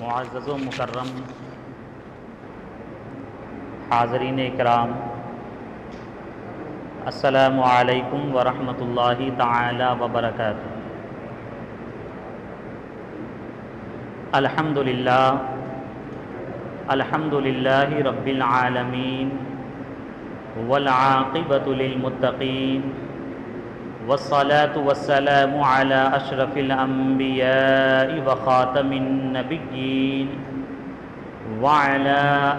معزز و مکرم حاضرین اکرام، السلام علیکم ورحمۃ اللہ تعالی وبرکاتہ۔ الحمد للہ رب العالمین والعاقبۃ للمتقین والصلاة والسلام علی اشرف الانبیاء وخاتم النبیین وعلی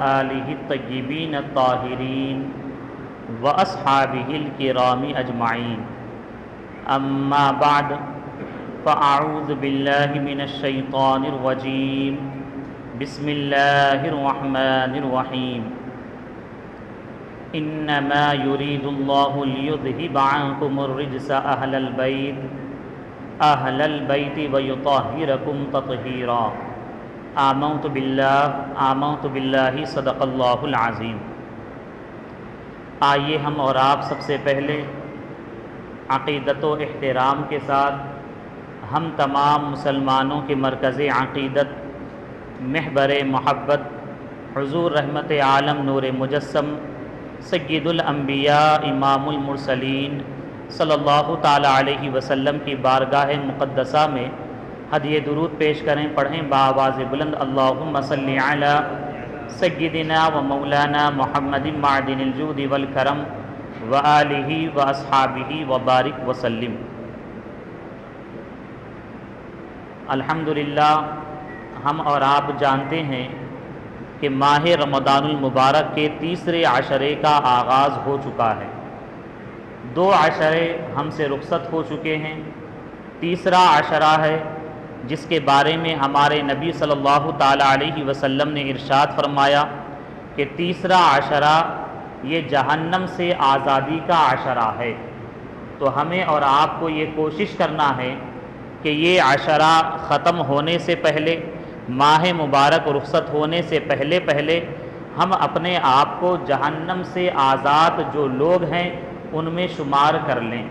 آلہ الطیبین الطاہرین واصحابہ الکرام اجمعین، اما بعد فاعوذ باللہ من الشیطان الرجیم، بسم اللہ الرحمن الرحیم۔ انما يريد الله ليذهب عنكم الرجس اهل البيت ويطهركم تطهيرا۔ آمنت بالله صدق اللہ العظیم۔ آئیے ہم اور آپ سب سے پہلے عقیدت و احترام کے ساتھ ہم تمام مسلمانوں کے مرکز عقیدت، محور محبت، حضور رحمت عالم نور مجسم سید الانبیاء امام المرسلین صلی اللہ تعالی علیہ وسلم کی بارگاہ مقدسہ میں ہدیہ درود پیش کریں، پڑھیں بآواز بلند، اللہم صلی علی سیدنا و مولانا محمد معدن الجود والکرم وآلہ واصحابہ وبارک وسلم۔ الحمدللہ ہم اور آپ جانتے ہیں کہ ماہ رمضان المبارک کے تیسرے عشرے کا آغاز ہو چکا ہے۔ 2 عشرے ہم سے رخصت ہو چکے ہیں، تیسرا عشرہ ہے جس کے بارے میں ہمارے نبی صلی اللہ تعالی علیہ وسلم نے ارشاد فرمایا کہ تیسرا عشرہ یہ جہنم سے آزادی کا عشرہ ہے۔ تو ہمیں اور آپ کو یہ کوشش کرنا ہے کہ یہ عشرہ ختم ہونے سے پہلے، ماہ مبارک رخصت ہونے سے پہلے ہم اپنے آپ کو جہنم سے آزاد جو لوگ ہیں ان میں شمار کر لیں۔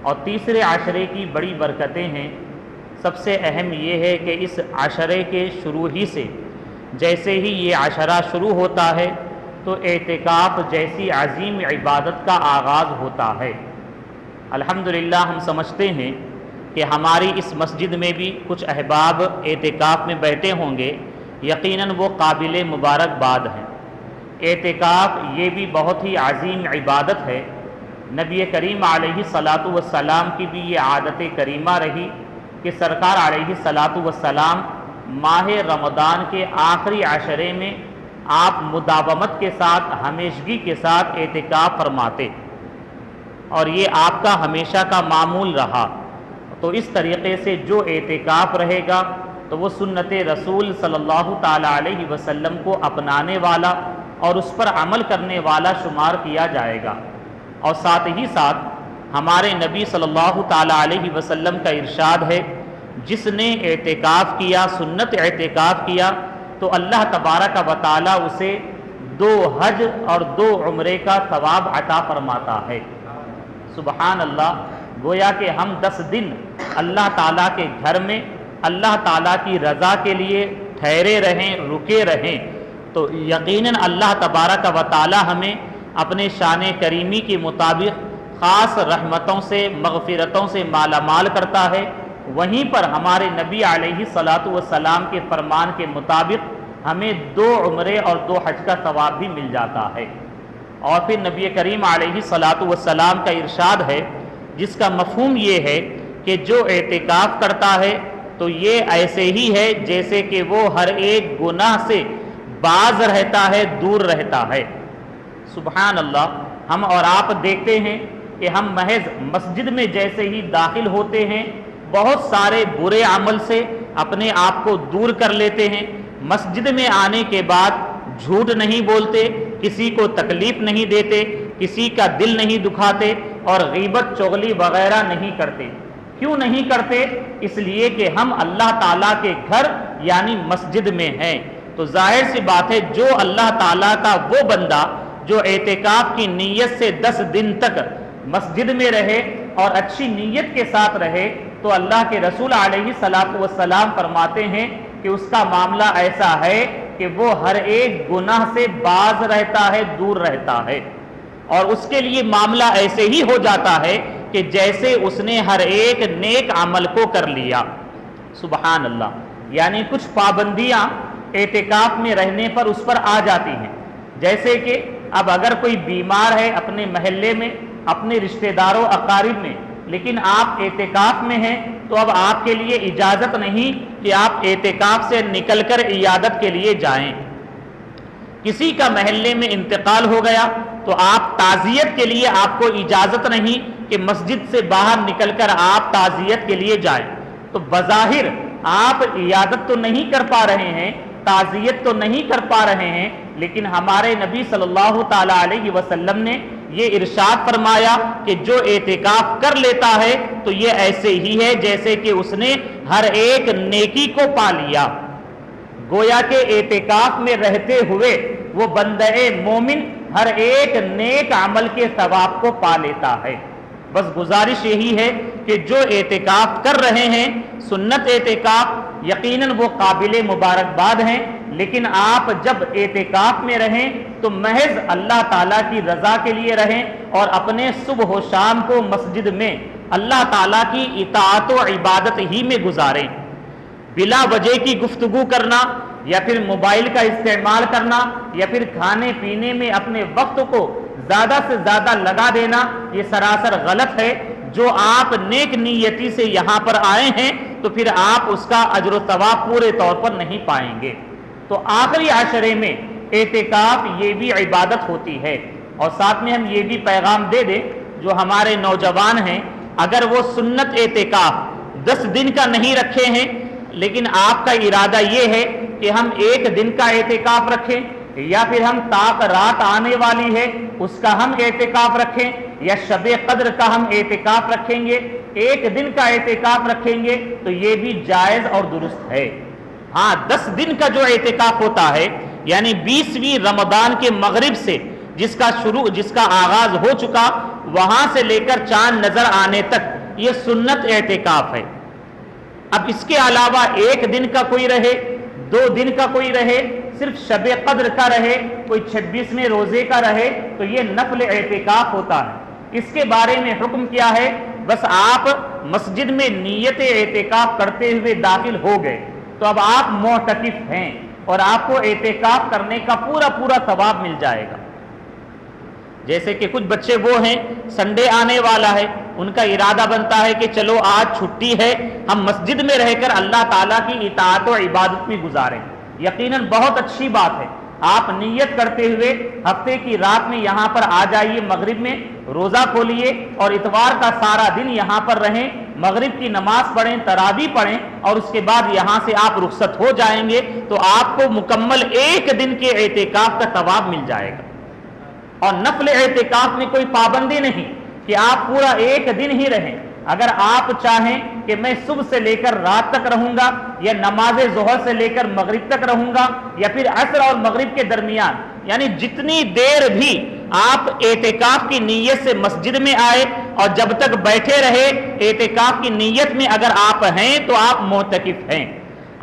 اور تیسرے عشرے کی بڑی برکتیں ہیں۔ سب سے اہم یہ ہے کہ اس عشرے کے شروع ہی سے، جیسے ہی یہ عشرہ شروع ہوتا ہے تو اعتکاف جیسی عظیم عبادت کا آغاز ہوتا ہے۔ الحمدللہ ہم سمجھتے ہیں کہ ہماری اس مسجد میں بھی کچھ احباب اعتکاف میں بیٹھے ہوں گے، یقیناً وہ قابل مبارکباد ہیں۔ اعتکاف یہ بھی بہت ہی عظیم عبادت ہے۔ نبی کریم علیہ الصلاۃ والسلام کی بھی یہ عادت کریمہ رہی کہ سرکار علیہ الصلاۃ والسلام ماہ رمضان کے آخری عشرے میں آپ مداومت کے ساتھ، ہمیشگی کے ساتھ اعتکاف فرماتے، اور یہ آپ کا ہمیشہ کا معمول رہا۔ تو اس طریقے سے جو اعتکاف رہے گا تو وہ سنت رسول صلی اللہ تعالی علیہ وسلم کو اپنانے والا اور اس پر عمل کرنے والا شمار کیا جائے گا۔ اور ساتھ ہی ساتھ ہمارے نبی صلی اللہ تعالی علیہ وسلم کا ارشاد ہے، جس نے اعتکاف کیا، سنت اعتکاف کیا، تو اللہ تبارک و تعالی اسے 2 حج اور 2 عمرے کا ثواب عطا فرماتا ہے۔ سبحان اللہ، گویا کہ ہم 10 دن اللہ تعالیٰ کے گھر میں اللہ تعالیٰ کی رضا کے لیے ٹھہرے رہیں، رکے رہیں، تو یقیناً اللہ تبارک و تعالیٰ ہمیں اپنے شان کریمی کے مطابق خاص رحمتوں سے، مغفرتوں سے مالا مال کرتا ہے۔ وہیں پر ہمارے نبی علیہ الصلاۃ والسلام کے فرمان کے مطابق ہمیں 2 عمرے اور 2 حج کا ثواب بھی مل جاتا ہے۔ اور پھر نبی کریم علیہ الصلاۃ والسلام کا ارشاد ہے، جس کا مفہوم یہ ہے کہ جو اعتکاف کرتا ہے تو یہ ایسے ہی ہے جیسے کہ وہ ہر ایک گناہ سے باز رہتا ہے، دور رہتا ہے۔ سبحان اللہ، ہم اور آپ دیکھتے ہیں کہ ہم محض مسجد میں جیسے ہی داخل ہوتے ہیں بہت سارے برے عمل سے اپنے آپ کو دور کر لیتے ہیں۔ مسجد میں آنے کے بعد جھوٹ نہیں بولتے، کسی کو تکلیف نہیں دیتے، کسی کا دل نہیں دکھاتے، اور غیبت چغلی وغیرہ نہیں کرتے۔ کیوں نہیں کرتے؟ اس لیے کہ ہم اللہ تعالیٰ کے گھر یعنی مسجد میں ہیں۔ تو ظاہر سی بات ہے، جو اللہ تعالیٰ کا وہ بندہ جو اعتکاف کی نیت سے 10 دن تک مسجد میں رہے اور اچھی نیت کے ساتھ رہے، تو اللہ کے رسول علیہ الصلوۃ والسلام فرماتے ہیں کہ اس کا معاملہ ایسا ہے کہ وہ ہر ایک گناہ سے باز رہتا ہے، دور رہتا ہے، اور اس کے لیے معاملہ ایسے ہی ہو جاتا ہے کہ جیسے اس نے ہر ایک نیک عمل کو کر لیا۔ سبحان اللہ۔ یعنی کچھ پابندیاں اعتکاف میں رہنے پر اس پر آ جاتی ہیں، جیسے کہ اب اگر کوئی بیمار ہے اپنے محلے میں، اپنے رشتہ داروں اقارب میں، لیکن آپ اعتکاف میں ہیں، تو اب آپ کے لیے اجازت نہیں کہ آپ اعتکاف سے نکل کر عیادت کے لیے جائیں۔ کسی کا محلے میں انتقال ہو گیا تو آپ تعزیت کے لیے آپ کو اجازت نہیں کہ مسجد سے باہر نکل کر آپ تعزیت کے لیے جائیں۔ تو بظاہر آپ عیادت تو نہیں کر پا رہے ہیں، تعزیت تو نہیں کر پا رہے ہیں، لیکن ہمارے نبی صلی اللہ تعالی علیہ وسلم نے یہ ارشاد فرمایا کہ جو اعتکاف کر لیتا ہے تو یہ ایسے ہی ہے جیسے کہ اس نے ہر ایک نیکی کو پا لیا۔ گویا کہ اعتکاف میں رہتے ہوئے وہ بندہ مومن ہر ایک نیک عمل کے ثواب کو پا لیتا ہے۔ بس گزارش یہی ہے کہ جو اعتکاف کر رہے ہیں، سنت اعتکاف، یقیناً وہ قابل مبارکباد ہیں، لیکن آپ جب اعتکاف میں رہیں تو محض اللہ تعالیٰ کی رضا کے لیے رہیں اور اپنے صبح و شام کو مسجد میں اللہ تعالیٰ کی اطاعت و عبادت ہی میں گزاریں۔ بلا وجہ کی گفتگو کرنا یا پھر موبائل کا استعمال کرنا یا پھر کھانے پینے میں اپنے وقت کو زیادہ سے زیادہ لگا دینا، یہ سراسر غلط ہے۔ جو آپ نیک نیتی سے یہاں پر آئے ہیں تو پھر آپ اس کا اجر و ثواب پورے طور پر نہیں پائیں گے۔ تو آخری عشرے میں اعتکاف یہ بھی عبادت ہوتی ہے، اور ساتھ میں ہم یہ بھی پیغام دے دیں جو ہمارے نوجوان ہیں، اگر وہ سنت اعتکاف 10 دن کا نہیں رکھے ہیں، لیکن آپ کا ارادہ یہ ہے کہ ہم 1 دن کا اعتکاف رکھیں، یا پھر ہم تاک رات آنے والی ہے اس کا ہم اعتکاف رکھیں، یا شب قدر کا ہم اعتکاف رکھیں گے، 1 دن کا اعتکاف رکھیں گے، تو یہ بھی جائز اور درست ہے۔ ہاں 10 دن کا جو اعتکاف ہوتا ہے، یعنی 20ویں رمضان کے مغرب سے جس کا آغاز ہو چکا، وہاں سے لے کر چاند نظر آنے تک یہ سنت اعتکاف ہے۔ اب اس کے علاوہ 1 دن کا کوئی رہے، 2 دن کا کوئی رہے، صرف شب قدر کا رہے، کوئی 26ویں روزے کا رہے، تو یہ نفل اعتکاف ہوتا ہے۔ اس کے بارے میں حکم کیا ہے؟ بس آپ مسجد میں نیت اعتکاف کرتے ہوئے داخل ہو گئے تو اب آپ معتکف ہیں اور آپ کو اعتکاف کرنے کا پورا ثواب مل جائے گا۔ جیسے کہ کچھ بچے وہ ہیں، سنڈے آنے والا ہے، ان کا ارادہ بنتا ہے کہ چلو آج چھٹی ہے، ہم مسجد میں رہ کر اللہ تعالیٰ کی اطاعت و عبادت میں گزاریں۔ یقیناً بہت اچھی بات ہے، آپ نیت کرتے ہوئے ہفتے کی رات میں یہاں پر آ جائیے، مغرب میں روزہ کھولیے اور اتوار کا سارا دن یہاں پر رہیں، مغرب کی نماز پڑھیں، تراویح پڑھیں، اور اس کے بعد یہاں سے آپ رخصت ہو جائیں گے تو آپ کو مکمل 1 دن کے اعتکاف کا ثواب مل جائے گا۔ اور نفل اعتکاف میں کوئی پابندی نہیں کہ آپ پورا 1 دن ہی رہیں۔ اگر آپ چاہیں کہ میں صبح سے لے کر رات تک رہوں گا، یا نماز ظہر سے لے کر مغرب تک رہوں گا، یا پھر عصر اور مغرب کے درمیان، یعنی جتنی دیر بھی آپ اعتکاف کی نیت سے مسجد میں آئے اور جب تک بیٹھے رہے اعتکاف کی نیت میں اگر آپ ہیں تو آپ معتکف ہیں۔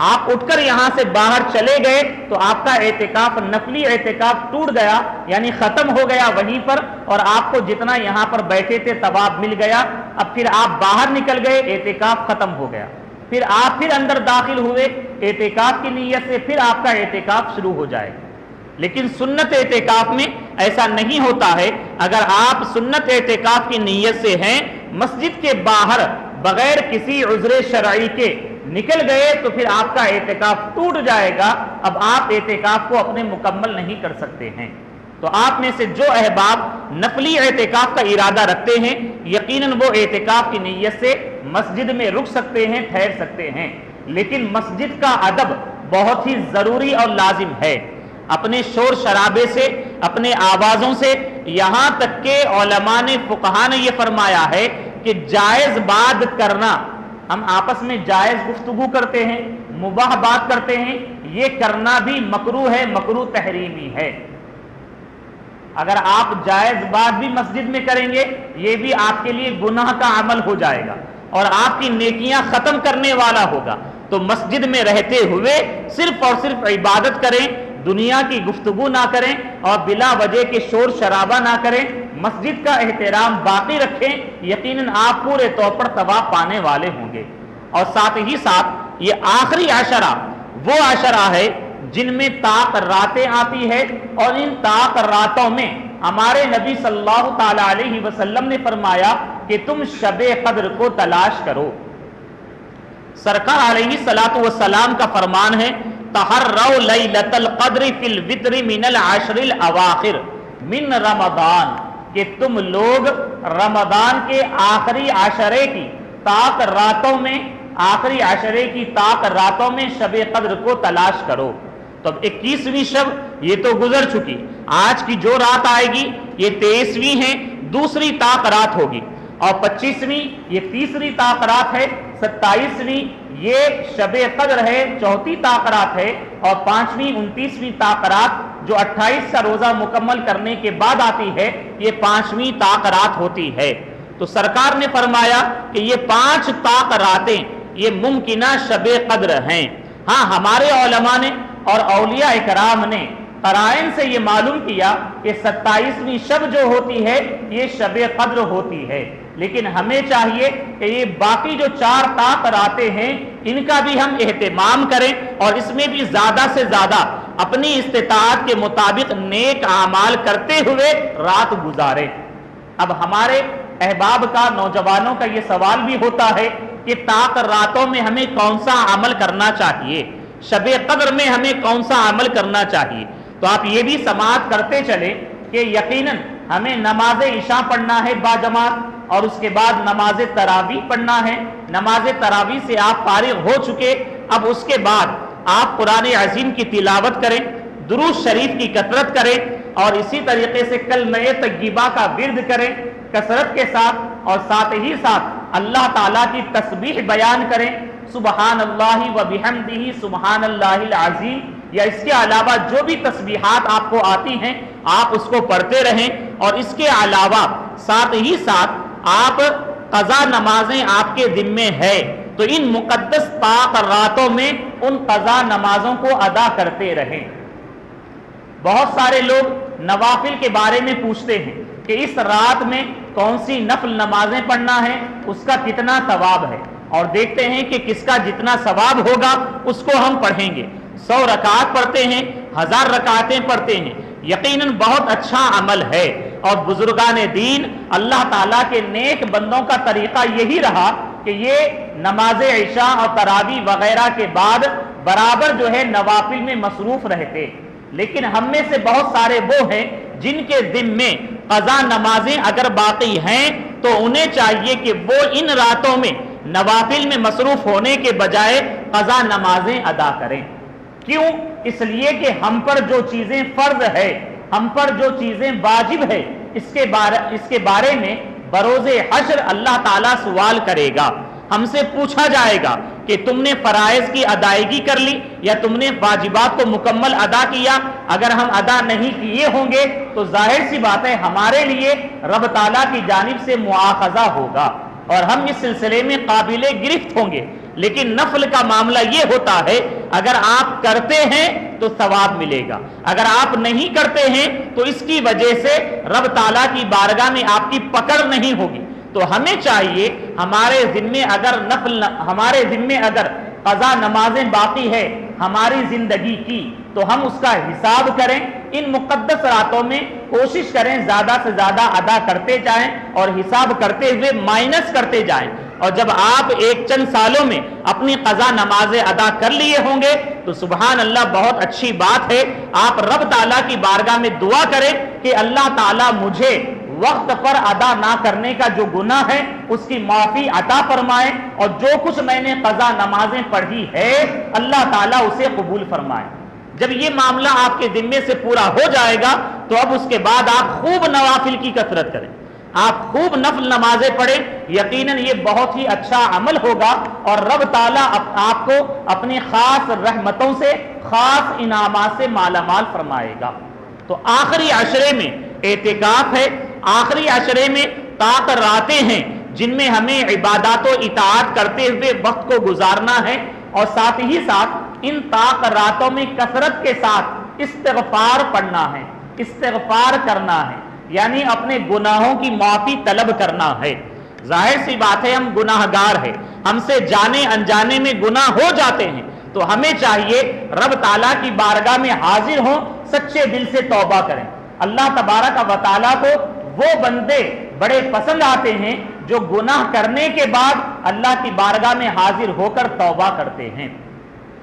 آپ اٹھ کر یہاں سے باہر چلے گئے تو آپ کا اعتکاف، نفلی اعتکاف ٹوٹ گیا، یعنی ختم ہو گیا وہیں پر، اور آپ کو جتنا یہاں پر بیٹھے تھے ثواب مل گیا۔ اب پھر آپ باہر نکل گئے، اعتکاف ختم ہو گیا، پھر آپ پھر اندر داخل ہوئے اعتکاف کی نیت سے، پھر آپ کا اعتکاف شروع ہو جائے گا۔ لیکن سنت اعتکاف میں ایسا نہیں ہوتا ہے۔ اگر آپ سنت اعتکاف کی نیت سے ہیں، مسجد کے باہر بغیر کسی عذر شرعی کے نکل گئے تو پھر آپ کا اعتکاف ٹوٹ جائے گا، اب آپ اعتکاف کو اپنے مکمل نہیں کر سکتے ہیں۔ تو آپ میں سے جو احباب نفلی اعتکاف کا ارادہ رکھتے ہیں، یقیناً وہ اعتکاف کی نیت سے مسجد میں رک سکتے ہیں، ٹھہر سکتے ہیں، لیکن مسجد کا ادب بہت ہی ضروری اور لازم ہے۔ اپنے شور شرابے سے، اپنے آوازوں سے، یہاں تک کہ علماء نے، فقہاء نے یہ فرمایا ہے کہ جائز بات کرنا، ہم آپس میں جائز گفتگو کرتے ہیں، مباح بات کرتے ہیں، یہ کرنا بھی مکروہ ہے، مکروہ تحریمی ہے۔ اگر آپ جائز بات بھی مسجد میں کریں گے، یہ بھی آپ کے لیے گناہ کا عمل ہو جائے گا اور آپ کی نیکیاں ختم کرنے والا ہوگا۔ تو مسجد میں رہتے ہوئے صرف اور صرف عبادت کریں، دنیا کی گفتگو نہ کریں اور بلا وجہ کے شور شرابہ نہ کریں، مسجد کا احترام باقی رکھیں، یقیناً آپ پورے طور پر ثواب پانے والے ہوں گے۔ اور ساتھ ہی ساتھ یہ آخری عشرہ وہ عشرہ ہے جن میں طاق راتیں آتی ہے، اور ان طاق راتوں میں ہمارے نبی صلی اللہ تعالی علیہ وسلم نے فرمایا کہ تم شب قدر کو تلاش کرو۔ سرکار علیہ الصلوۃ والسلام کا فرمان ہے تحروا لیلۃ القدر فی الوتر من العشر الاواخر من رمضان، کہ تم لوگ رمضان کے آخری عشرے کی طاق راتوں میں، آخری عشرے کی طاق راتوں میں شب قدر کو تلاش کرو۔ تو اب 21ویں شب یہ تو گزر چکی، آج کی جو رات آئے گی یہ 23ویں ہے، دوسری طاق رات ہوگی، اور 25ویں یہ تیسری طاق رات ہے، 27ویں یہ شب قدر ہے، چوتھی طاق رات ہے، اور 5ویں 29ویں طاق رات جو 28 کا روزہ مکمل کرنے کے بعد آتی ہے، یہ 5ویں طاق رات ہوتی ہے۔ تو سرکار نے فرمایا کہ یہ 5 طاق راتیں یہ ممکنہ شب قدر ہیں۔ ہاں ہمارے علماء نے اور اولیاء اکرام نے قرائن سے یہ معلوم کیا کہ 27ویں شب جو ہوتی ہے یہ شب قدر ہوتی ہے، لیکن ہمیں چاہیے کہ یہ باقی جو 4 طاق راتیں ہیں ان کا بھی ہم اہتمام کریں، اور اس میں بھی زیادہ سے زیادہ اپنی استطاعت کے مطابق نیک اعمال کرتے ہوئے رات گزاریں۔ اب ہمارے احباب کا، نوجوانوں کا یہ سوال بھی ہوتا ہے کہ طاق راتوں میں ہمیں کون سا عمل کرنا چاہیے، شب قدر میں ہمیں کون سا عمل کرنا چاہیے۔ تو آپ یہ بھی سماعت کرتے چلیں کہ یقیناً ہمیں نماز عشاء پڑھنا ہے باجماعت، اور اس کے بعد نماز تراویح پڑھنا ہے۔ نماز تراویح سے آپ فارغ ہو چکے، اب اس کے بعد آپ قرآن عظیم کی تلاوت کریں، درود شریف کی کثرت کریں، اور اسی طریقے سے کلمہ طیبہ کا ورد کریں کثرت کے ساتھ، اور ساتھ ہی ساتھ اللہ تعالیٰ کی تسبیح بیان کریں، سبحان اللہ و بحمدہ سبحان اللہ العظیم، یا اس کے علاوہ جو بھی تسبیحات آپ کو آتی ہیں آپ اس کو پڑھتے رہیں۔ اور اس کے علاوہ ساتھ ہی ساتھ آپ قضا نمازیں آپ کے ذمے ہے، تو ان مقدس طاق راتوں میں ان قضا نمازوں کو ادا کرتے رہیں۔ بہت سارے لوگ نوافل کے بارے میں پوچھتے ہیں کہ اس رات میں کون سی نفل نمازیں پڑھنا ہے، اس کا کتنا ثواب ہے، اور دیکھتے ہیں کہ کس کا جتنا ثواب ہوگا اس کو ہم پڑھیں گے۔ 100 رکعات پڑھتے ہیں، 1000 رکعتیں پڑھتے ہیں، یقیناً بہت اچھا عمل ہے، اور بزرگان دین اللہ تعالیٰ کے نیک بندوں کا طریقہ یہی رہا کہ یہ نماز عشاء اور تراویح وغیرہ کے بعد برابر جو ہے نوافل میں مصروف رہتے۔ لیکن ہم میں سے بہت سارے وہ ہیں جن کے ذمے قضا نمازیں اگر باقی ہیں تو انہیں چاہیے کہ وہ ان راتوں میں نوافل میں مصروف ہونے کے بجائے قضا نمازیں ادا کریں۔ کیوں؟ اس لیے کہ ہم پر جو چیزیں فرض ہے، ہم پر جو چیزیں واجب ہے، اس کے بارے میں بروز حشر اللہ تعالیٰ سوال کرے گا، ہم سے پوچھا جائے گا کہ تم نے فرائض کی ادائیگی کر لی یا تم نے واجبات کو مکمل ادا کیا۔ اگر ہم ادا نہیں کیے ہوں گے تو ظاہر سی بات ہے ہمارے لیے رب تعالیٰ کی جانب سے مواخذہ ہوگا، اور ہم اس سلسلے میں قابل گرفت ہوں گے۔ لیکن نفل کا معاملہ یہ ہوتا ہے اگر آپ کرتے ہیں تو ثواب ملے گا، اگر آپ نہیں کرتے ہیں تو اس کی وجہ سے رب تعالیٰ کی بارگاہ میں آپ کی پکڑ نہیں ہوگی۔ تو ہمیں چاہیے ہمارے ذمے اگر قضا نمازیں باقی ہے ہماری زندگی کی تو ہم اس کا حساب کریں، ان مقدس راتوں میں کوشش کریں زیادہ سے زیادہ ادا کرتے جائیں، اور حساب کرتے ہوئے مائنس کرتے جائیں، اور جب آپ ایک چند سالوں میں اپنی قضا نمازیں ادا کر لیے ہوں گے تو سبحان اللہ بہت اچھی بات ہے۔ آپ رب تعالیٰ کی بارگاہ میں دعا کریں کہ اللہ تعالیٰ مجھے وقت پر ادا نہ کرنے کا جو گناہ ہے اس کی معافی عطا فرمائے، اور جو کچھ میں نے قضا نمازیں پڑھی ہے اللہ تعالیٰ اسے قبول فرمائے۔ جب یہ معاملہ آپ کے ذمے سے پورا ہو جائے گا تو اب اس کے بعد آپ خوب نوافل کی کثرت کریں، آپ خوب نفل نمازیں پڑھیں، یقیناً یہ بہت ہی اچھا عمل ہوگا، اور رب تعالیٰ آپ کو اپنی خاص رحمتوں سے، خاص انعامات سے مالا مال فرمائے گا۔ تو آخری عشرے میں اعتکاف ہے، آخری عشرے میں طاق راتیں ہیں جن میں ہمیں عبادات و اطاعت کرتے ہوئے وقت کو گزارنا ہے۔ اور ساتھ ہی ساتھ ان طاق راتوں میں کثرت کے ساتھ استغفار پڑھنا ہے، استغفار کرنا ہے، یعنی اپنے گناہوں کی معافی طلب کرنا ہے۔ ظاہر سی بات ہے ہم گناہ گار ہیں، ہم سے جانے انجانے میں گناہ ہو جاتے ہیں، تو ہمیں چاہیے رب تعالیٰ کی بارگاہ میں حاضر ہوں، سچے دل سے توبہ کریں۔ اللہ تبارک و تعالیٰ کو وہ بندے بڑے پسند آتے ہیں جو گناہ کرنے کے بعد اللہ کی بارگاہ میں حاضر ہو کر توبہ کرتے ہیں۔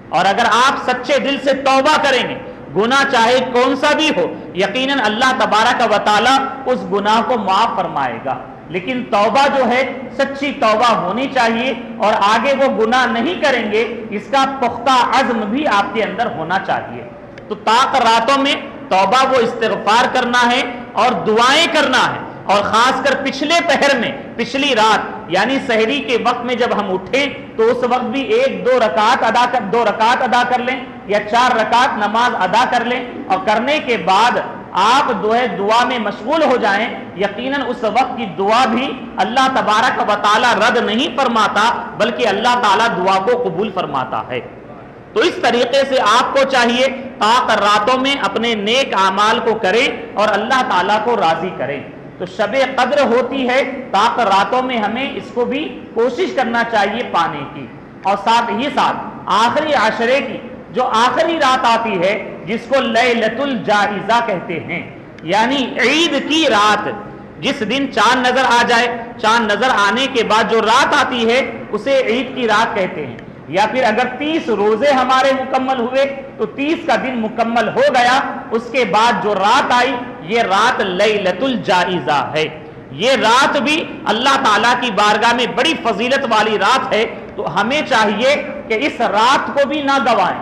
اور اگر آپ سچے دل سے توبہ کریں گے، گناہ چاہے کون سا بھی ہو، یقیناً اللہ تبارک و تعالیٰ اس گناہ کو معاف فرمائے گا۔ لیکن توبہ جو ہے سچی توبہ ہونی چاہیے، اور آگے وہ گناہ نہیں کریں گے اس کا پختہ عزم بھی آپ کے اندر ہونا چاہیے۔ تو طاق راتوں میں توبہ و استغفار کرنا ہے اور دعائیں کرنا ہے، اور خاص کر پچھلے پہر میں، پچھلی رات یعنی سحری کے وقت میں جب ہم اٹھیں تو اس وقت بھی 2 رکعت ادا کر لیں یا 4 رکعت نماز ادا کر لیں، اور کرنے کے بعد آپ دعا میں مشغول ہو جائیں۔ یقیناً اس وقت کی دعا بھی اللہ تبارک و تعالیٰ رد نہیں فرماتا، بلکہ اللہ تعالیٰ دعا کو قبول فرماتا ہے۔ تو اس طریقے سے آپ کو چاہیے طاق راتوں میں اپنے نیک اعمال کو کریں اور اللہ تعالیٰ کو راضی کریں۔ تو شب قدر ہوتی ہے طاق راتوں میں، ہمیں اس کو بھی کوشش کرنا چاہیے پانے کی، اور ساتھ ہی ساتھ آخری عشرے کی جو آخری رات آتی ہے جس کو لیلۃ الجائزہ کہتے ہیں، یعنی عید کی رات، جس دن چاند نظر آ جائے، چاند نظر آنے کے بعد جو رات آتی ہے اسے عید کی رات کہتے ہیں۔ یا پھر اگر 30 روزے ہمارے مکمل ہوئے تو 30 کا دن مکمل ہو گیا، اس کے بعد جو رات آئی یہ رات لیلۃ الجائزہ ہے۔ یہ رات بھی اللہ تعالیٰ کی بارگاہ میں بڑی فضیلت والی رات ہے، تو ہمیں چاہیے کہ اس رات کو بھی نہ گوائیں،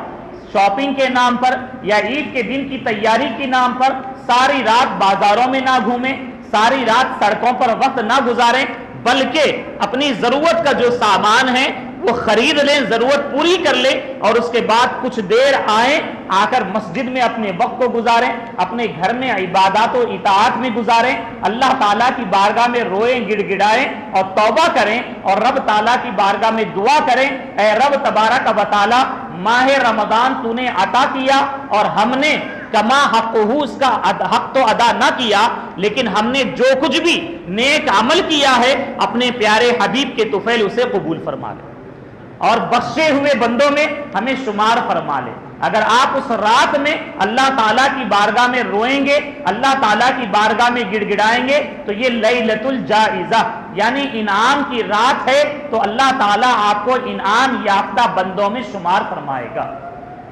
شاپنگ کے نام پر یا عید کے دن کی تیاری کے نام پر ساری رات بازاروں میں نہ گھومیں، ساری رات سڑکوں پر وقت نہ گزاریں، بلکہ اپنی ضرورت کا جو سامان ہے وہ خرید لیں، ضرورت پوری کر لیں، اور اس کے بعد کچھ دیر آئیں، آ کر مسجد میں اپنے وقت کو گزاریں، اپنے گھر میں عبادات و اطاعت میں گزاریں، اللہ تعالیٰ کی بارگاہ میں روئیں، گڑ گڑائیں اور توبہ کریں، اور رب تعالیٰ کی بارگاہ میں دعا کریں، اے رب تبارک و تعالیٰ ماہ رمضان تو نے عطا کیا اور ہم نے کما حق اس کا حق تو ادا نہ کیا، لیکن ہم نے جو کچھ بھی نیک عمل کیا ہے اپنے پیارے حبیب کے طفیل اسے قبول فرما لے اور بخشے ہوئے بندوں میں ہمیں شمار فرما لے۔ اگر آپ اس رات میں اللہ تعالیٰ کی بارگاہ میں روئیں گے، اللہ تعالیٰ کی بارگاہ میں گڑ گڑائیں گے، تو یہ لیلۃ الجائزہ یعنی انعام کی رات ہے، تو اللہ تعالیٰ آپ کو انعام یافتہ بندوں میں شمار فرمائے گا۔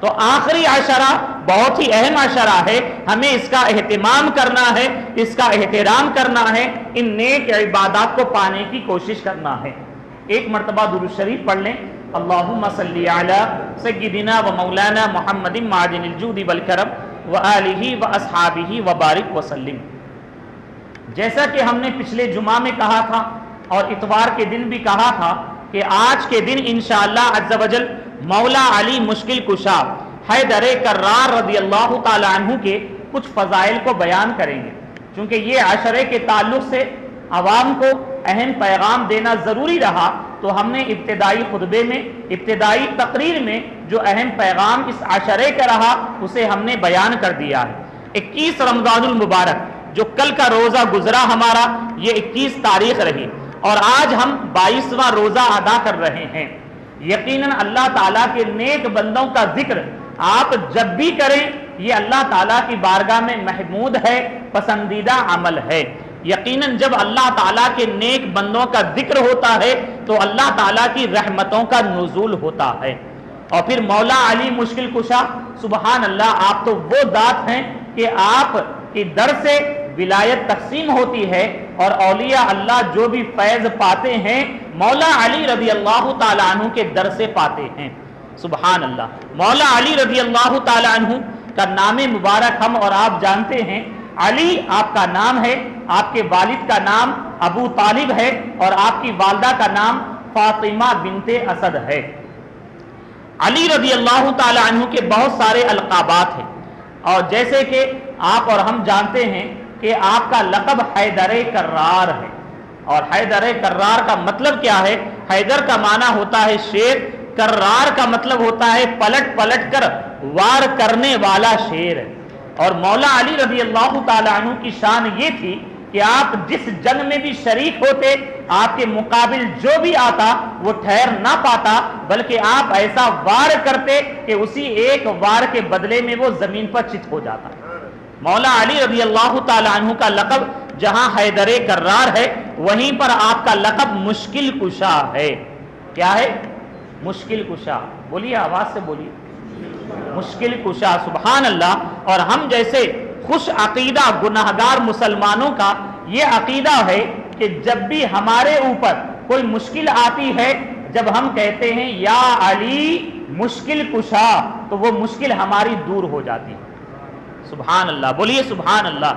تو آخری عشرہ بہت ہی اہم عشرہ ہے، ہمیں اس کا اہتمام کرنا ہے، اس کا احترام کرنا ہے، ان نیک عبادات کو پانے کی کوشش کرنا ہے۔ ایک مرتبہ درود شریف پڑھ لیں، اللہم صلی علی سیدنا و مولانا محمد معدن الجود والکرم وآلہ واصحابہ وبارک وسلم۔ جیسا کہ ہم نے پچھلے جمعہ میں کہا تھا اور اتوار کے دن بھی کہا تھا کہ آج کے دن انشاءاللہ عز و جل مولا علی مشکل کشا حیدر کرار رضی اللہ تعالی عنہ کے کچھ فضائل کو بیان کریں گے۔ چونکہ یہ عشرے کے تعلق سے عوام کو اہم پیغام دینا ضروری رہا، تو ہم نے ابتدائی خطبے میں، ابتدائی تقریر میں جو اہم پیغام اس عشرے کا رہا اسے ہم نے بیان کر دیا ہے۔ 21 رمضان المبارک جو کل کا روزہ گزرا ہمارا، یہ 21 تاریخ رہی، اور آج ہم 22واں روزہ ادا کر رہے ہیں۔ یقیناً اللہ تعالیٰ کے نیک بندوں کا ذکر آپ جب بھی کریں یہ اللہ تعالیٰ کی بارگاہ میں محمود ہے، پسندیدہ عمل ہے۔ یقیناً جب اللہ تعالیٰ کے نیک بندوں کا ذکر ہوتا ہے تو اللہ تعالیٰ کی رحمتوں کا نزول ہوتا ہے۔ اور پھر مولا علی مشکل کشا، سبحان اللہ، آپ تو وہ ذات ہیں کہ آپ کے در سے ولایت تقسیم ہوتی ہے، اور اولیاء اللہ جو بھی فیض پاتے ہیں مولا علی رضی اللہ تعالیٰ عنہ کے در سے پاتے ہیں۔ سبحان اللہ، مولا علی رضی اللہ تعالیٰ عنہ کا نام مبارک ہم اور آپ جانتے ہیں۔ علی آپ کا نام ہے، آپ کے والد کا نام ابو طالب ہے، اور آپ کی والدہ کا نام فاطمہ بنت اسد ہے۔ علی رضی اللہ تعالیٰ عنہ کے بہت سارے القابات ہیں، اور جیسے کہ آپ اور ہم جانتے ہیں کہ آپ کا لقب حیدر کرار ہے، اور حیدر کرار کا مطلب کیا ہے؟ حیدر کا معنی ہوتا ہے شیر، کرار کا مطلب ہوتا ہے پلٹ پلٹ کر وار کرنے والا شیر، اور مولا علی رضی اللہ تعالیٰ عنہ کی شان یہ تھی کہ آپ جس جنگ میں بھی شریک ہوتے، آپ کے مقابل جو بھی آتا وہ ٹھہر نہ پاتا، بلکہ آپ ایسا وار کرتے کہ اسی ایک وار کے بدلے میں وہ زمین پر چت ہو جاتا۔ مولا علی رضی اللہ تعالیٰ عنہ کا لقب جہاں حیدر کرار ہے، وہیں پر آپ کا لقب مشکل کشا ہے۔ کیا ہے؟ مشکل کشا۔ بولیے، آواز سے بولیے، مشکل کشا۔ سبحان اللہ۔ اور ہم جیسے خوش عقیدہ گناہگار مسلمانوں کا یہ عقیدہ ہے کہ جب بھی ہمارے اوپر کوئی مشکل آتی ہے، جب ہم کہتے ہیں یا علی مشکل کشا، تو وہ مشکل ہماری دور ہو جاتی ہے۔ سبحان اللہ، بولیے سبحان اللہ۔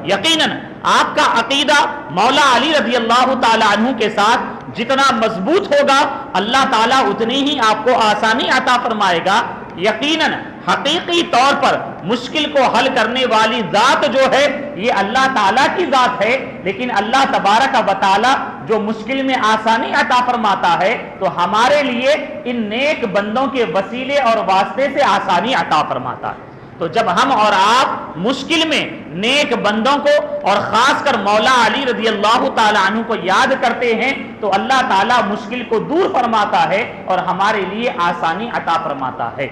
یقیناً آپ کا عقیدہ مولا علی رضی اللہ تعالی عنہ کے ساتھ جتنا مضبوط ہوگا، اللہ تعالیٰ اتنی ہی آپ کو آسانی عطا فرمائے گا۔ یقیناً حقیقی طور پر مشکل کو حل کرنے والی ذات جو ہے یہ اللہ تعالیٰ کی ذات ہے، لیکن اللہ تبارک و تعالیٰ جو مشکل میں آسانی عطا فرماتا ہے تو ہمارے لیے ان نیک بندوں کے وسیلے اور واسطے سے آسانی عطا فرماتا ہے۔ تو جب ہم اور آپ مشکل میں نیک بندوں کو اور خاص کر مولا علی رضی اللہ تعالیٰ عنہ کو یاد کرتے ہیں تو اللہ تعالیٰ مشکل کو دور فرماتا ہے اور ہمارے لیے آسانی عطا فرماتا ہے۔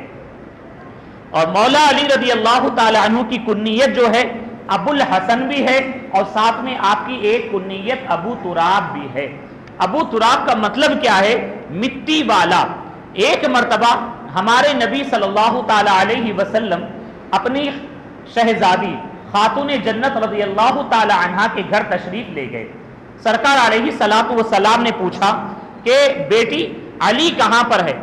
اور مولا علی رضی اللہ تعالیٰ عنہ کی کنیت جو ہے ابو الحسن بھی ہے، اور ساتھ میں آپ کی ایک کنیت ابو تراب بھی ہے۔ ابو تراب کا مطلب کیا ہے؟ مٹی والا۔ ایک مرتبہ ہمارے نبی صلی اللہ تعالیٰ علیہ وسلم اپنی شہزادی خاتون جنت رضی اللہ تعالی عنہا کے گھر تشریف لے گئے۔ سرکار علیہ الصلوۃ والسلام نے پوچھا کہ بیٹی علی کہاں پر ہے،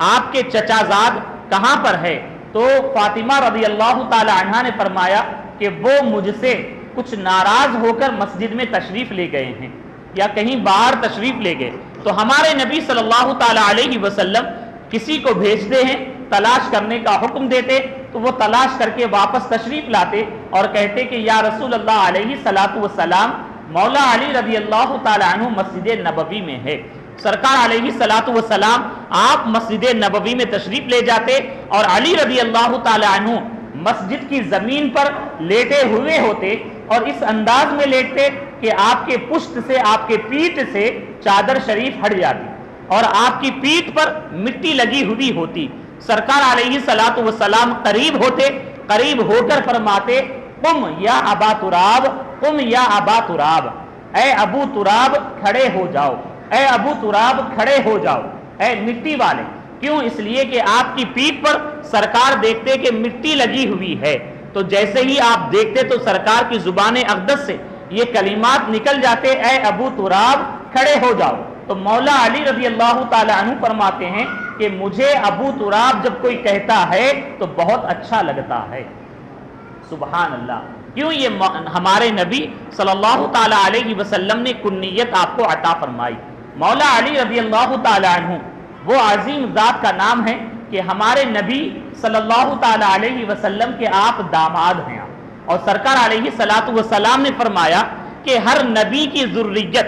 آپ کے چچا زاد کہاں پر ہے؟ تو فاطمہ رضی اللہ تعالی عنہا نے فرمایا کہ وہ مجھ سے کچھ ناراض ہو کر مسجد میں تشریف لے گئے ہیں یا کہیں باہر تشریف لے گئے۔ تو ہمارے نبی صلی اللہ تعالی علیہ وسلم کسی کو بھیجتے ہیں، تلاش کرنے کا حکم دیتے، تو وہ تلاش کر کے واپس تشریف لاتے اور کہتے کہ یا رسول اللہ علیہ الصلوۃ والسلام، مولا علی رضی اللہ تعالی عنہ مسجد نبوی میں ہے۔ سرکار علیہ الصلوۃ والسلام آپ مسجد نبوی میں تشریف لے جاتے اور علی رضی اللہ تعالی عنہ مسجد کی زمین پر لیٹے ہوئے ہوتے، اور اس انداز میں لیٹتے کہ آپ کے پشت سے، آپ کے پیٹھ سے چادر شریف ہٹ جاتی اور آپ کی پیٹھ پر مٹی لگی ہوئی ہوتی۔ سرکار علیہ الصلوۃ والسلام قریب ہوتے، قریب ہو کر فرماتے قم یا ابا تراب، قم یا ابا تراب، اے ابو تراب کھڑے ہو جاؤ، اے ابو تراب کھڑے ہو جاؤ، اے مٹی والے۔ کیوں؟ اس لیے کہ آپ کی پیٹھ پر سرکار دیکھتے کہ مٹی لگی ہوئی ہے، تو جیسے ہی آپ دیکھتے تو سرکار کی زبان اقدس سے یہ کلمات نکل جاتے، اے ابو تراب کھڑے ہو جاؤ۔ تو مولا علی رضی اللہ تعالی عنہ فرماتے ہیں کہ مجھے ابو تراب جب کوئی کہتا ہے تو بہت اچھا لگتا ہے۔ سبحان اللہ۔ کیوں؟ یہ ہمارے نبی صلی اللہ تعالی علیہ وسلم نے کنیت آپ کو عطا فرمائی۔ مولا علی رضی اللہ تعالی عنہ وہ عظیم ذات کا نام ہے کہ ہمارے نبی صلی اللہ تعالی علیہ وسلم کے آپ داماد ہیں، اور سرکار علیہ الصلوۃ والسلام نے فرمایا کہ ہر نبی کی ذریت،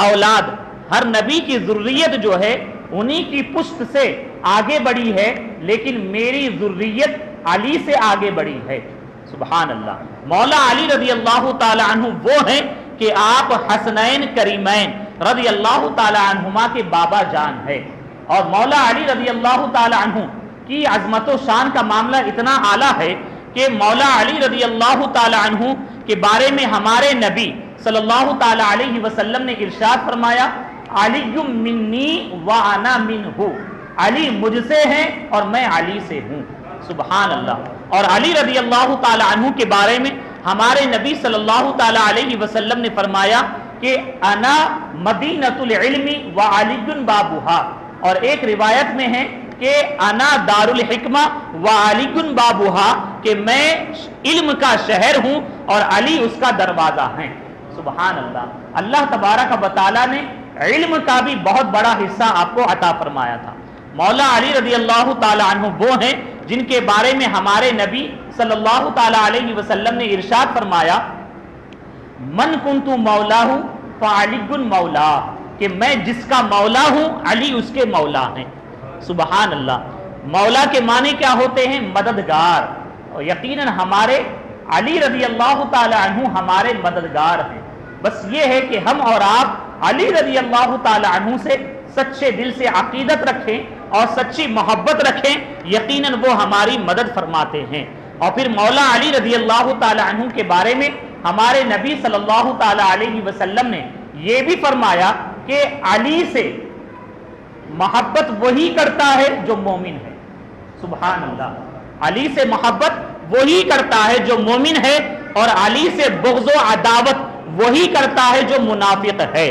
اولاد، ہر نبی کی ذریت جو ہے انہی کی پشت سے آگے بڑھی ہے، لیکن میری ذریت علی سے آگے بڑھی ہے۔ سبحان اللہ۔ مولا علی رضی اللہ تعالی عنہ وہ ہیں کہ آپ حسنین کریمین رضی اللہ تعالی عنہما کے بابا جان ہے، اور مولا علی رضی اللہ تعالی عنہ کی عظمت و شان کا معاملہ اتنا اعلیٰ ہے کہ مولا علی رضی اللہ تعالی عنہ کے بارے میں ہمارے نبی صلی اللہ تعالی علیہ وسلم نے ارشاد فرمایا علی منی وانا منہ، علی مجھ سے ہیں اور میں علی سے ہوں۔ سبحان اللہ۔ اور علی رضی اللہ تعالی عنہ کے بارے میں ہمارے نبی صلی اللہ تعالی علیہ وسلم نے فرمایا کہ انا مدینۃ العلم وعلی بابھا، اور ایک روایت میں ہے کہ انا دار الحکمہ وعلی بابھا، کہ میں علم کا شہر ہوں اور علی اس کا دروازہ ہے۔ سبحان اللہ۔ اللہ تبارک و تعالیٰ نے علم کا بھی بہت بڑا حصہ آپ کو عطا فرمایا تھا۔ مولا علی رضی اللہ تعالی عنہ وہ ہیں جن کے بارے میں ہمارے نبی صلی اللہ تعالی علیہ وسلم نے ارشاد فرمایا من کنت مولاہ فعلی مولا، کہ میں جس کا مولا ہوں علی اس کے مولا ہیں۔ سبحان اللہ. مولا کے معنی کیا ہوتے ہیں؟ مددگار. اور یقیناً ہمارے علی رضی اللہ تعالی عنہ ہمارے مددگار ہیں. بس یہ ہے کہ ہم اور آپ علی رضی اللہ تعالی عنہ سے سچے دل سے عقیدت رکھیں اور سچی محبت رکھیں، یقیناً وہ ہماری مدد فرماتے ہیں. اور پھر مولا علی رضی اللہ تعالی عنہ کے بارے میں ہمارے نبی صلی اللہ تعالی علیہ وسلم نے یہ بھی فرمایا کہ علی سے محبت وہی کرتا ہے جو مومن ہے. سبحان اللہ. علی سے محبت وہی کرتا ہے جو مومن ہے، اور علی سے بغض و عداوت وہی کرتا ہے جو منافق ہے.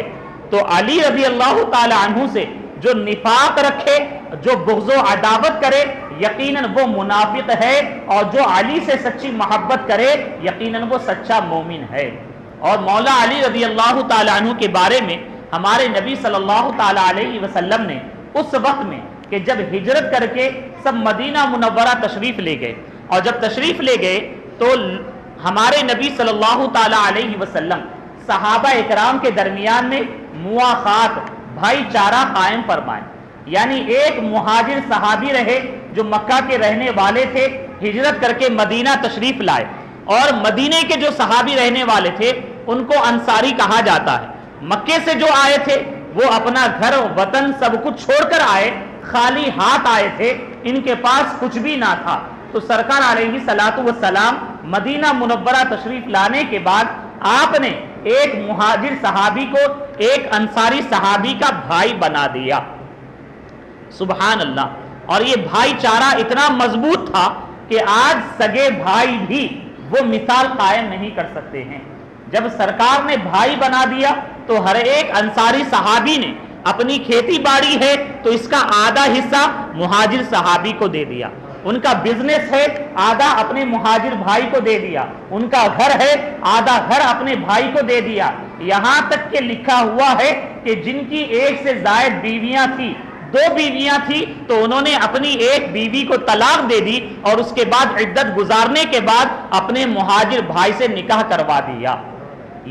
تو علی رضی اللہ تعالی عنہ سے جو نفاق رکھے، جو بغض و عداوت کرے، یقیناً وہ منافق ہے، اور جو علی سے سچی محبت کرے یقیناً وہ سچا مومن ہے. اور مولا علی رضی اللہ تعالی عنہ کے بارے میں ہمارے نبی صلی اللہ تعالی علیہ وسلم نے اس وقت میں کہ جب ہجرت کر کے سب مدینہ منورہ تشریف لے گئے، اور جب تشریف لے گئے تو ہمارے نبی صلی اللہ تعالی علیہ وسلم صحابہ اکرام کے درمیان میں مواخات، بھائی چارہ قائم فرمائے. یعنی ایک مہاجر صحابی رہے جو مکہ کے رہنے والے تھے، ہجرت کر کے مدینہ تشریف لائے، اور مدینے کے جو صحابی رہنے والے تھے ان کو انصاری کہا جاتا ہے. مکے سے جو آئے تھے وہ اپنا گھر وطن سب کچھ چھوڑ کر آئے، خالی ہاتھ آئے تھے، ان کے پاس کچھ بھی نہ تھا. تو سرکار علیہ الصلوۃ والسلام مدینہ منورہ تشریف لانے کے بعد آپ نے ایک مہاجر صحابی کو ایک انصاری صحابی کا بھائی بنا دیا. سبحان اللہ. اور یہ بھائی چارہ اتنا مضبوط تھا کہ آج سگے بھائی بھی وہ مثال قائم نہیں کر سکتے ہیں. جب سرکار نے بھائی بنا دیا تو ہر ایک انصاری صحابی نے اپنی کھیتی باڑی ہے تو اس کا آدھا حصہ مہاجر صحابی کو دے دیا، ان کا بزنس ہے آدھا اپنے مہاجر بھائی کو دے دیا، ان کا گھر ہے آدھا گھر اپنے بھائی کو دے دیا. یہاں تک کہ لکھا ہوا ہے کہ جن کی ایک سے زائد بیویاں تھی، 2 بیویاں تھی، تو انہوں نے اپنی ایک بیوی کو طلاق دے دی اور اس کے بعد عدت گزارنے کے بعد اپنے مہاجر بھائی سے نکاح کروا دیا.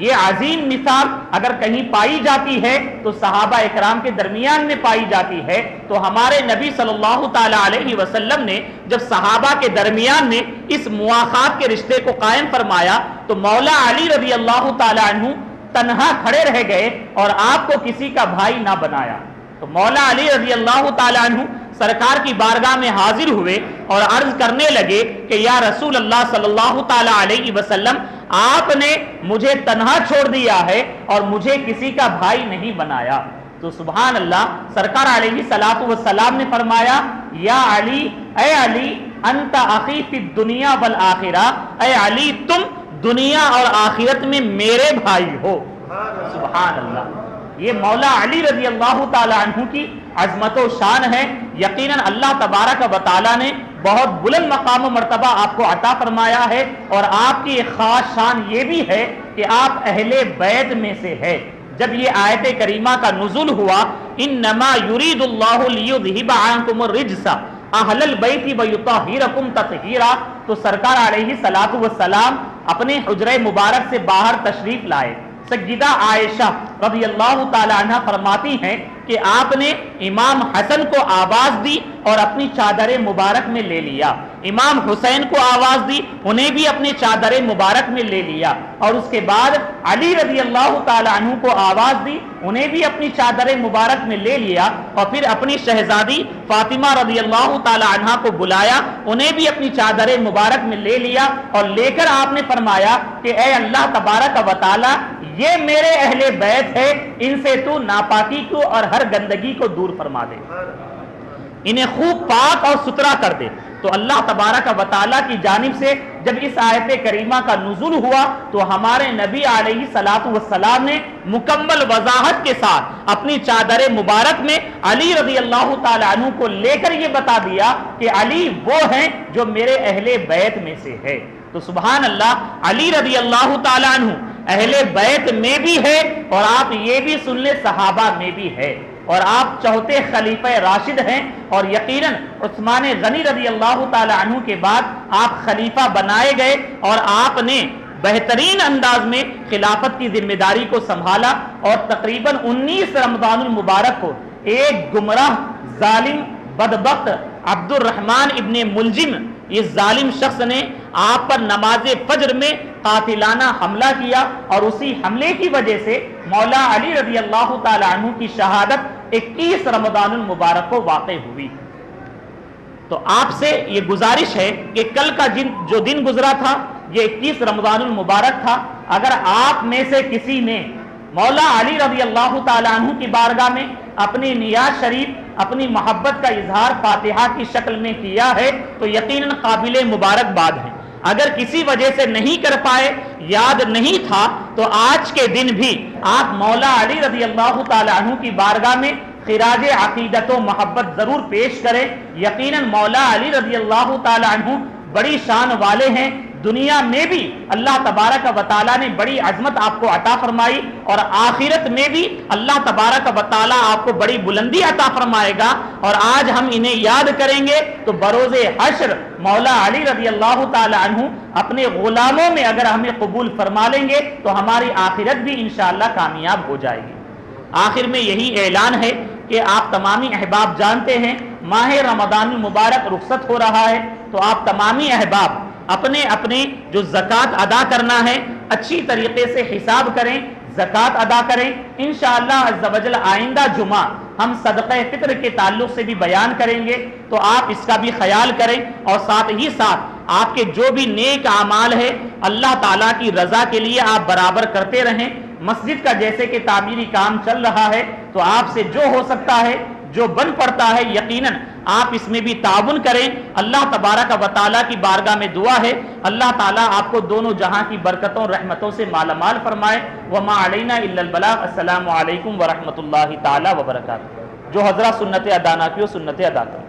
یہ عظیم مثال اگر کہیں پائی جاتی ہے تو صحابہ اکرام کے درمیان میں پائی جاتی ہے. تو ہمارے نبی صلی اللہ تعالی علیہ وسلم نے جب صحابہ کے درمیان میں اس مواخات کے رشتے کو قائم فرمایا تو مولا علی رضی اللہ تعالی عنہ تنہا کھڑے رہ گئے اور آپ کو کسی کا بھائی نہ بنایا. تو مولا علی رضی اللہ تعالی عنہ سرکار کی بارگاہ میں حاضر ہوئے اور عرض کرنے لگے کہ یا رسول اللہ صلی اللہ تعالی علیہ وسلم، آپ نے مجھے تنہا چھوڑ دیا ہے اور مجھے کسی کا بھائی نہیں بنایا. تو سبحان اللہ، سرکار علیہ الصلوۃ والسلام نے فرمایا یا علی، اے علی، انت اخی فی الدنیا والآخرہ، اے علی تم دنیا اور آخرت میں میرے بھائی ہو. سبحان اللہ. یہ مولا علی رضی اللہ تعالی عنہ کی عظمت و شان ہے. یقیناً اللہ تبارک و تعالی نے بہت بلند مقام و مرتبہ آپ کو عطا فرمایا ہے، اور آپ کی ایک خاص شان یہ بھی ہے کہ آپ اہل بیت میں سے ہے. جب یہ آیت کریمہ کا نزول ہوا انما یرید اللہ لیذھب عنکم الرجس اہل البیت ویطہرکم تطہیرا، تو سرکار علیہ الصلوۃ والسلام اپنے حجرہ مبارک سے باہر تشریف لائے. سیدہ عائشہ رضی اللہ تعالی عنہ فرماتی ہیں کہ آپ نے امام حسن کو آواز دی اور اپنی چادر مبارک میں لے لیا، امام حسین کو آواز دی، انہیں بھی اپنی چادر مبارک میں لے لیا، اور اس کے بعد علی رضی اللہ تعالی عنہ کو آواز دی، انہیں بھی اپنی چادر مبارک میں لے لیا، اور پھر اپنی شہزادی فاطمہ رضی اللہ تعالی عنہ کو بلایا، انہیں بھی اپنی چادر مبارک میں لے لیا، اور لے کر آپ نے فرمایا کہ اے اللہ تبارک و تعالی، یہ میرے اہل بیت ہے، ان سے تو ناپاکی کو اور ہر گندگی کو دور فرما دے، انہیں خوب پاک اور ستھرا کر دے. تو اللہ تبارک و تعالیٰ کی جانب سے جب اس آیت کریمہ کا نزول ہوا تو ہمارے نبی علیہ الصلوۃ والسلام نے مکمل وضاحت کے ساتھ اپنی چادر مبارک میں علی رضی اللہ تعالی عنہ کو لے کر یہ بتا دیا کہ علی وہ ہیں جو میرے اہل بیت میں سے ہے. تو سبحان اللہ، علی رضی اللہ تعالی عنہ اہل بیت میں بھی ہے، اور آپ یہ بھی سن لیں صحابہ میں بھی ہے، اور آپ چوتھے خلیفہ راشد ہیں، اور یقیناً عثمان غنی رضی اللہ تعالی عنہ کے بعد آپ خلیفہ بنائے گئے، اور آپ نے بہترین انداز میں خلافت کی ذمہ داری کو سنبھالا، اور تقریباً 19 رمضان المبارک کو ایک گمراہ، ظالم، بدبخت عبد الرحمن ابن ملجم اس ظالم شخص نے آپ پر نماز فجر میں قاتلانہ حملہ کیا اور اسی حملے کی وجہ سے مولا علی رضی اللہ تعالی عنہ کی شہادت 21 رمضان المبارک کو واقع ہوئی۔ تو آپ سے یہ گزارش ہے کہ کل کا جو دن گزرا تھا یہ 21 رمضان المبارک تھا، اگر آپ میں سے کسی نے مولا علی رضی اللہ تعالی عنہ کی بارگاہ میں اپنی نیاز شریف، اپنی محبت کا اظہار فاتحہ کی شکل میں کیا ہے تو یقیناً قابل مبارکباد ہے۔ اگر کسی وجہ سے نہیں کر پائے، یاد نہیں تھا، تو آج کے دن بھی آپ مولا علی رضی اللہ تعالی عنہ کی بارگاہ میں خراج عقیدت و محبت ضرور پیش کریں۔ یقیناً مولا علی رضی اللہ تعالی عنہ بڑی شان والے ہیں، دنیا میں بھی اللہ تبارک و تعالیٰ نے بڑی عظمت آپ کو عطا فرمائی اور آخرت میں بھی اللہ تبارک و تعالیٰ آپ کو بڑی بلندی عطا فرمائے گا، اور آج ہم انہیں یاد کریں گے تو بروز حشر مولا علی رضی اللہ تعالی عنہ اپنے غلاموں میں اگر ہمیں قبول فرما لیں گے تو ہماری آخرت بھی انشاءاللہ کامیاب ہو جائے گی۔ آخر میں یہی اعلان ہے کہ آپ تمامی احباب جانتے ہیں ماہ رمضان المبارک رخصت ہو رہا ہے، تو آپ تمامی احباب اپنے اپنے جو زکوٰۃ ادا کرنا ہے اچھی طریقے سے حساب کریں، زکوٰۃ ادا کریں۔ انشاءاللہ عز و جل آئندہ جمعہ ہم صدقہ فطر کے تعلق سے بھی بیان کریں گے، تو آپ اس کا بھی خیال کریں، اور ساتھ ہی ساتھ آپ کے جو بھی نیک اعمال ہے اللہ تعالیٰ کی رضا کے لیے آپ برابر کرتے رہیں۔ مسجد کا جیسے کہ تعمیری کام چل رہا ہے تو آپ سے جو ہو سکتا ہے، جو بن پڑتا ہے، یقیناً آپ اس میں بھی تعاون کریں۔ اللہ تبارک و تعالیٰ کی بارگاہ میں دعا ہے اللہ تعالیٰ آپ کو دونوں جہاں کی برکتوں رحمتوں سے مالا مال فرمائے۔ وما علینا الا البلاغ۔ السلام علیکم ورحمۃ اللہ تعالیٰ وبرکاتہ۔ جو حضرات سنت ادا نہ کی ہو سنت ادا کریں۔